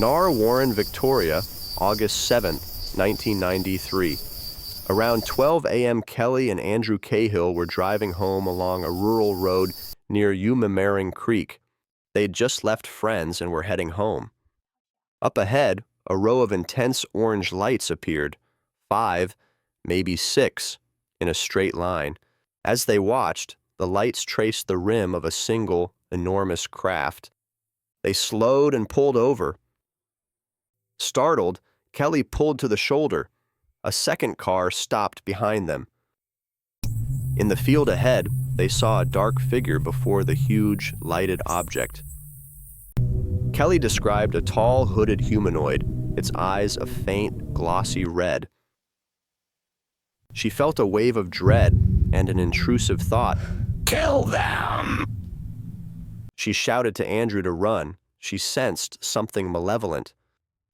Narre Warren, Victoria, August 7, 1993. Around 12 a.m., Kelly and Andrew Cahill were driving home along a rural road near Umamaring Creek. They'd just left friends and were heading home. Up ahead, a row of intense orange lights appeared, 5, maybe 6, in a straight line. As they watched, the lights traced the rim of a single, enormous craft. They slowed and pulled over. Startled, Kelly pulled to the shoulder. A second car stopped behind them. In the field ahead, they saw a dark figure before the huge, lighted object. Kelly described a tall, hooded humanoid, its eyes a faint, glossy red. She felt a wave of dread and an intrusive thought. Kill them! She shouted to Andrew to run. She sensed something malevolent.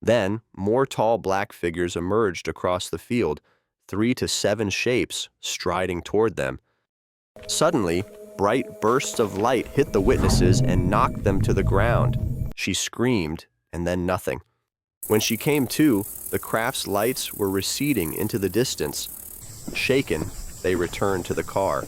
Then, more tall black figures emerged across the field, 3 to 7 shapes striding toward them. Suddenly, bright bursts of light hit the witnesses and knocked them to the ground. She screamed, and then nothing. When she came to, the craft's lights were receding into the distance. Shaken, they returned to the car.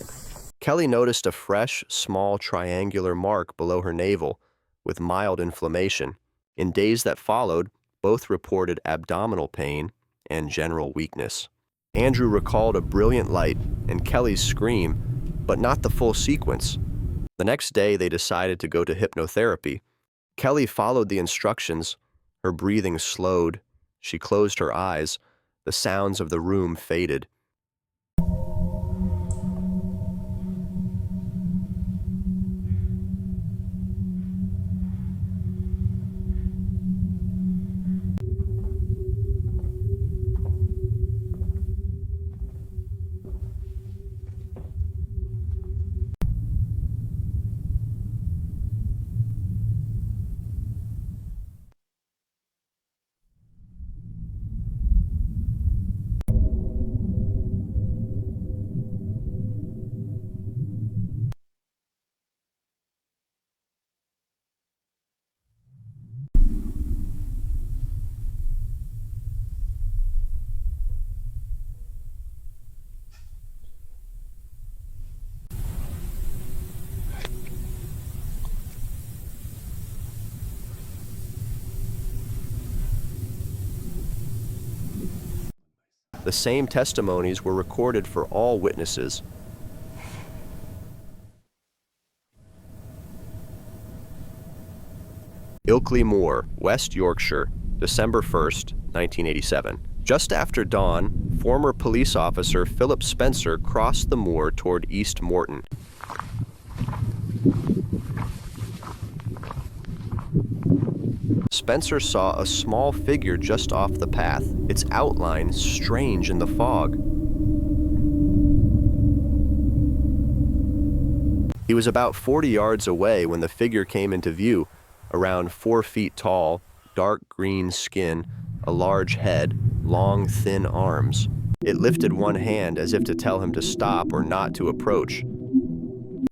Kelly noticed a fresh, small triangular mark below her navel, with mild inflammation. In days that followed, both reported abdominal pain and general weakness. Andrew recalled a brilliant light and Kelly's scream, but not the full sequence. The next day, they decided to go to hypnotherapy. Kelly followed the instructions. Her breathing slowed. She closed her eyes. The sounds of the room faded. The same testimonies were recorded for all witnesses. Ilkley Moor, West Yorkshire, December 1st, 1987. Just after dawn, former police officer Philip Spencer crossed the moor toward East Morton. Spencer saw a small figure just off the path, its outline strange in the fog. He was about 40 yards away when the figure came into view, around 4 feet tall, dark green skin, a large head, long, thin arms. It lifted one hand as if to tell him to stop or not to approach.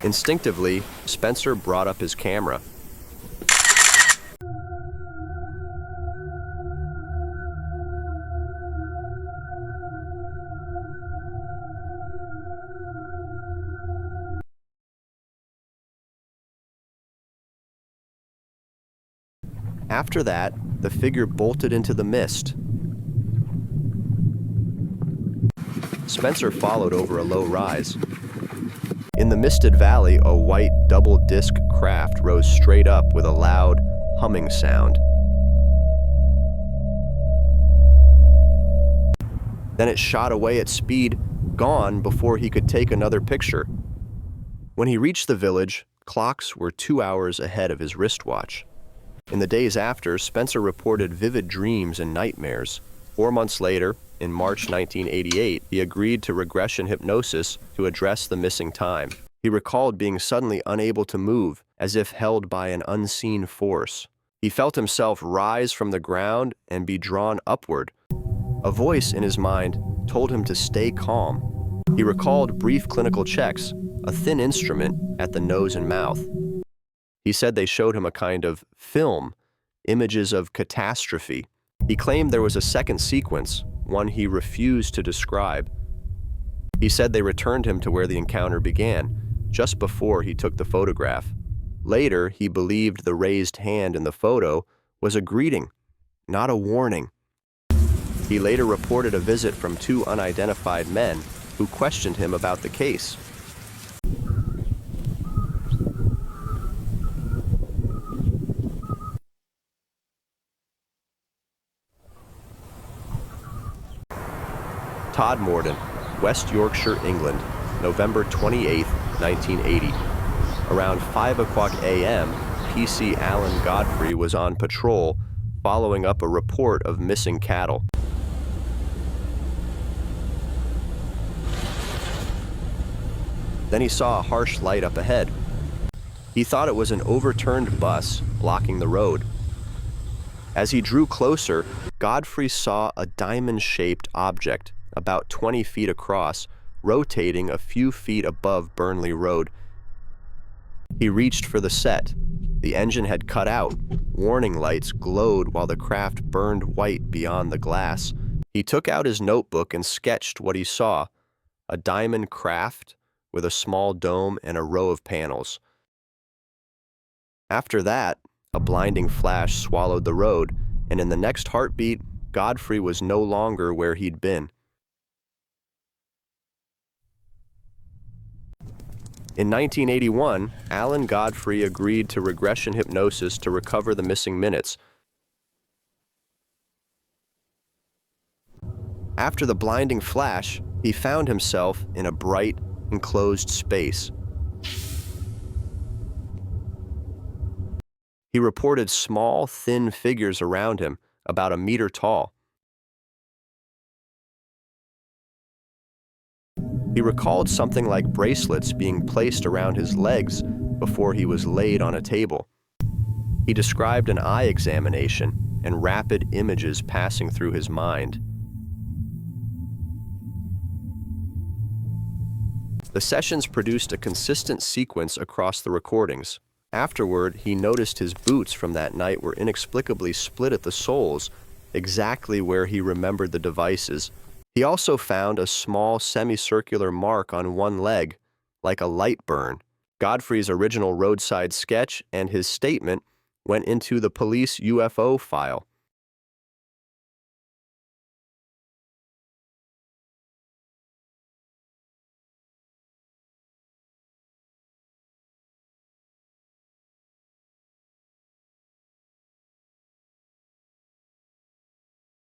Instinctively, Spencer brought up his camera. After that, the figure bolted into the mist. Spencer followed over a low rise. In the misted valley, a white double-disc craft rose straight up with a loud, humming sound. Then it shot away at speed, gone before he could take another picture. When he reached the village, clocks were 2 hours ahead of his wristwatch. In the days after, Spencer reported vivid dreams and nightmares. 4 months later, in March 1988, he agreed to regression hypnosis to address the missing time. He recalled being suddenly unable to move, as if held by an unseen force. He felt himself rise from the ground and be drawn upward. A voice in his mind told him to stay calm. He recalled brief clinical checks, a thin instrument at the nose and mouth. He said they showed him a kind of film images of catastrophe. He claimed there was a second sequence, one he refused to describe. He said they returned him to where the encounter began, just before he took the photograph. Later, he believed the raised hand in the photo was a greeting, not a warning. He later reported a visit from two unidentified men who questioned him about the case. Todmorden, West Yorkshire, England, November 28, 1980. Around 5 o'clock a.m., PC Allan Godfrey was on patrol following up a report of missing cattle. Then he saw a harsh light up ahead. He thought it was an overturned bus blocking the road. As he drew closer, Godfrey saw a diamond-shaped object about 20 feet across, rotating a few feet above Burnley Road. He reached for the set. The engine had cut out. Warning lights glowed while the craft burned white beyond the glass. He took out his notebook and sketched what he saw: a diamond craft with a small dome and a row of panels. After that, a blinding flash swallowed the road, and in the next heartbeat, Godfrey was no longer where he'd been. In 1981, Allan Godfrey agreed to regression hypnosis to recover the missing minutes. After the blinding flash, he found himself in a bright, enclosed space. He reported small, thin figures around him, about a meter tall. He recalled something like bracelets being placed around his legs before he was laid on a table. He described an eye examination and rapid images passing through his mind. The sessions produced a consistent sequence across the recordings. Afterward, he noticed his boots from that night were inexplicably split at the soles, exactly where he remembered the devices. He also found a small semicircular mark on one leg, like a light burn. Godfrey's original roadside sketch and his statement went into the police UFO file.